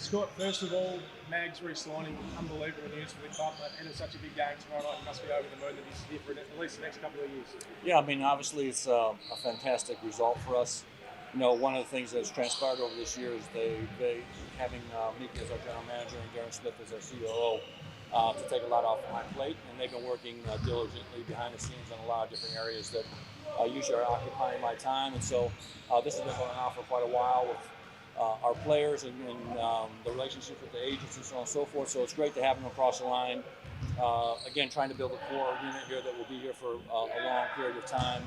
Scott, first of all, Mags re-signing, unbelievable news for the club, and it's such a big game tomorrow night. You must be over the moon that he's here for at least the next couple of years. Yeah, I mean, obviously it's a fantastic result for us. You know, one of the things that's transpired over this year is they having Mika as our general manager and Darren Smith as our COO to take a lot off my plate, and they've been working diligently behind the scenes on a lot of different areas that usually are occupying my time. And so this has been going on for quite a while with our players and the relationship with the agents and so on and so forth. So it's great to have them across the line. Again, trying to build a core unit here that will be here for a long period of time.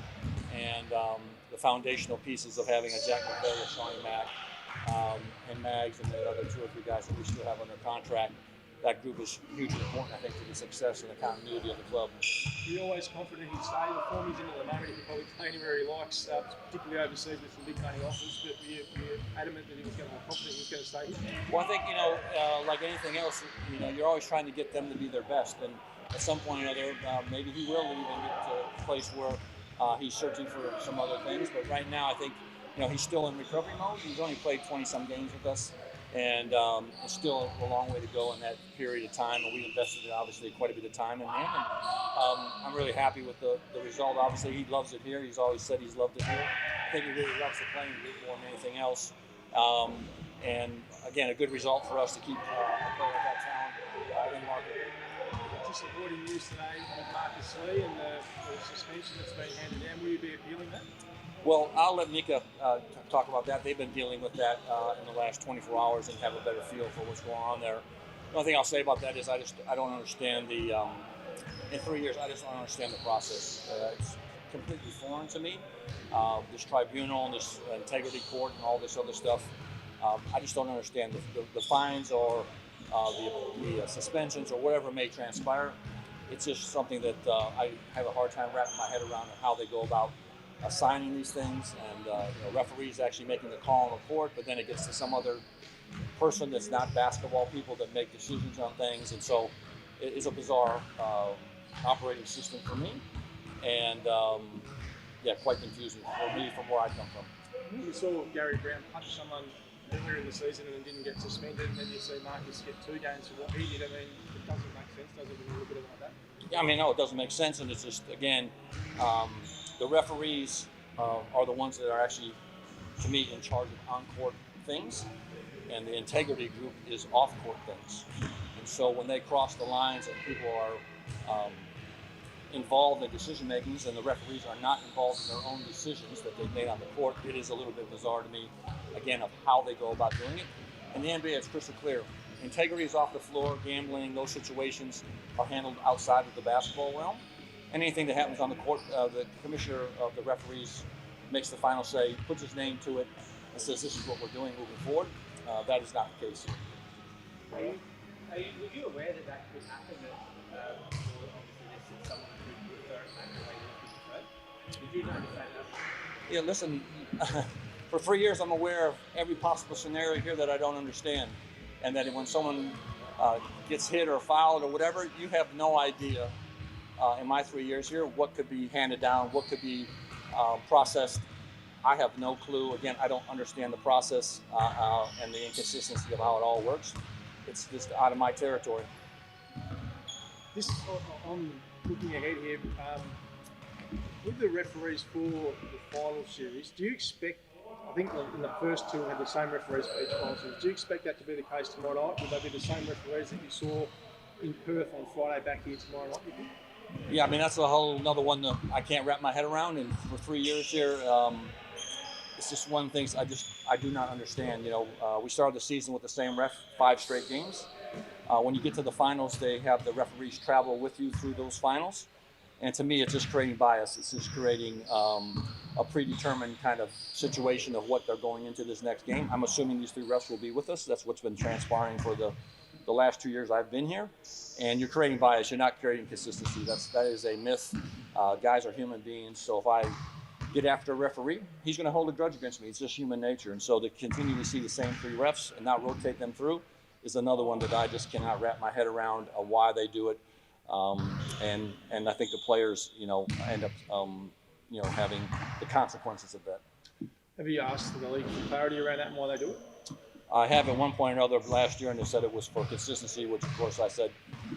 And the foundational pieces of having a Jack McVeigh, a Shawnee Mack, and Mags, and the other 2 or 3 guys that we still have under contract. That group is hugely important, I think, to the success and the continuity of the club. You're always confident he'd stay. The form he's in at the moment, he can probably play anywhere he likes, particularly overseas with some big money offers. But you're adamant that he was going to be confident he was going to stay here. Well, I think, like anything else, you're always trying to get them to be their best. And at some point or other, maybe he will leave and get to a place where he's searching for some other things. But right now, I think, he's still in recovery mode. He's only played 20-some games with us. And it's still a long way to go in that period of time, and we invested obviously quite a bit of time in him. And I'm really happy with the result. Obviously, he loves it here. He's always said he's loved it here. I think he really loves the playing more than anything else. And again, a good result for us to keep a player of that talent in market. Disappointing news today with Marcus Lee and the suspension that's been handed down. Will you be appealing that? Well, I'll let Mika talk about that. They've been dealing with that in the last 24 hours and have a better feel for what's going on there. The only thing I'll say about that is I don't understand in 3 years, I just don't understand the process. It's completely foreign to me. This tribunal and this integrity court and all this other stuff. I just don't understand the fines or the suspensions or whatever may transpire. It's just something that I have a hard time wrapping my head around how they go about assigning these things, and referees actually making the call on the court, but then it gets to some other person that's not basketball people that make decisions on things, and so it is a bizarre operating system for me, and quite confusing for me from where I come from. You saw Gary Brown punch someone earlier in the season and didn't get suspended, and then you see Marcus get 2 games for what he did. I mean, it doesn't make sense, does it, when you look at it like that? Yeah, I mean, no, it doesn't make sense, and it's just, again, the referees are the ones that are actually, to me, in charge of on-court things, and the integrity group is off-court things. And so when they cross the lines and people are involved in decision-makings and the referees are not involved in their own decisions that they've made on the court, it is a little bit bizarre to me, again, of how they go about doing it. In the NBA, it's crystal clear. Integrity is off the floor, gambling, those situations are handled outside of the basketball realm. Anything that happens on the court, the commissioner of the referees makes the final say, puts his name to it, and says this is what we're doing moving forward. That is not the case here. Were you aware that could happen? That obviously this is someone who would act the way you did you understand that? Yeah, listen, for 3 years I'm aware of every possible scenario here that I don't understand, and that when someone gets hit or fouled or whatever, you have no idea. In my 3 years here, what could be handed down, what could be processed. I have no clue. Again, I don't understand the process and the inconsistency of how it all works. It's just out of my territory. This on looking ahead here, with the referees for the final series, do you expect, I think in the first 2 had the same referees for each final series, do you expect that to be the case tomorrow night? Will they be the same referees that you saw in Perth on Friday back here tomorrow night, you think? Yeah, I mean, that's a whole another one that I can't wrap my head around. And for 3 years here, it's just one thing I do not understand. We started the season with the same ref 5 straight games. When you get to the finals, they have the referees travel with you through those finals. And to me, it's just creating bias. It's just creating a predetermined kind of situation of what they're going into this next game. I'm assuming these 3 refs will be with us. That's what's been transpiring for the last 2 years I've been here. And you're creating bias. You're not creating consistency. That is a myth. Guys are human beings. So if I get after a referee, he's going to hold a grudge against me. It's just human nature. And so to continue to see the same 3 refs and not rotate them through is another one that I just cannot wrap my head around why they do it. And I think the players, end up, having the consequences of that. Have you asked the league for clarity around that and why they do it? I have at one point or another last year, and they said it was for consistency, which of course I said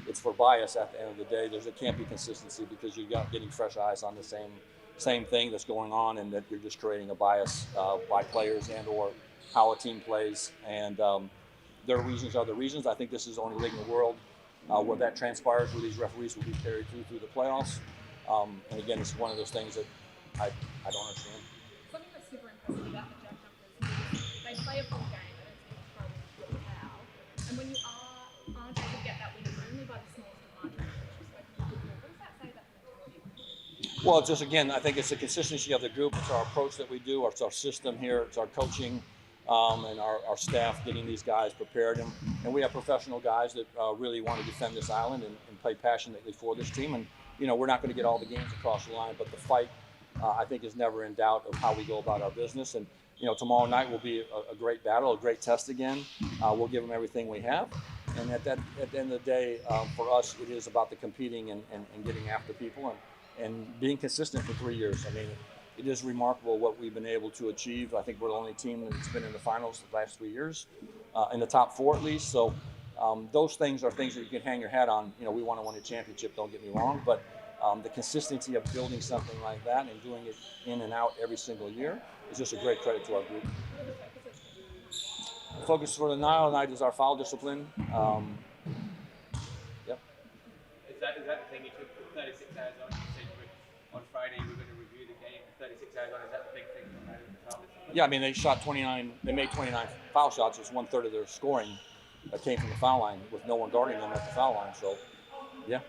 it's for bias. At the end of the day, it can't be consistency because you're getting fresh eyes on the same thing that's going on, and that you're just creating a bias by players and or how a team plays. And their reasons are the reasons. I think this is the only league in the world where that transpires, where these referees will be carried through the playoffs. And again, it's one of those things that I don't understand. Something that's super impressive about the Jack Jumpers is they play a full game. They don't seem to throw in a foul. And when you aren't able to get that win, it's only by the smallest of margins, which you've spoken about before. What does that say about the mentality? Well, just again, I think it's the consistency of the group. It's our approach that we do. It's our system here. It's our coaching and our staff getting these guys prepared. And we have professional guys that really want to defend this island and play passionately for this team. And, we're not going to get all the games across the line, but the fight, I think, is never in doubt of how we go about our business. And, tomorrow night will be a great battle, a great test again. We'll give them everything we have. And at the end of the day, for us, it is about the competing and getting after people and being consistent for 3 years. I mean, it is remarkable what we've been able to achieve. I think we're the only team that's been in the finals the last 3 years, in the top 4 at least. So those things are things that you can hang your hat on. We want to win a championship, don't get me wrong, but the consistency of building something like that and doing it in and out every single year is just a great credit to our group. The focus for the night is our foul discipline. Yep. Is that the thing you took 36 hours on? You said on Friday you were going to review the game 36 hours on. Is that the big thing from the foul discipline? Yeah, I mean, they made 29 foul shots. It's 1/3 of their scoring that came from the foul line with no one guarding them at the foul line. So, yeah.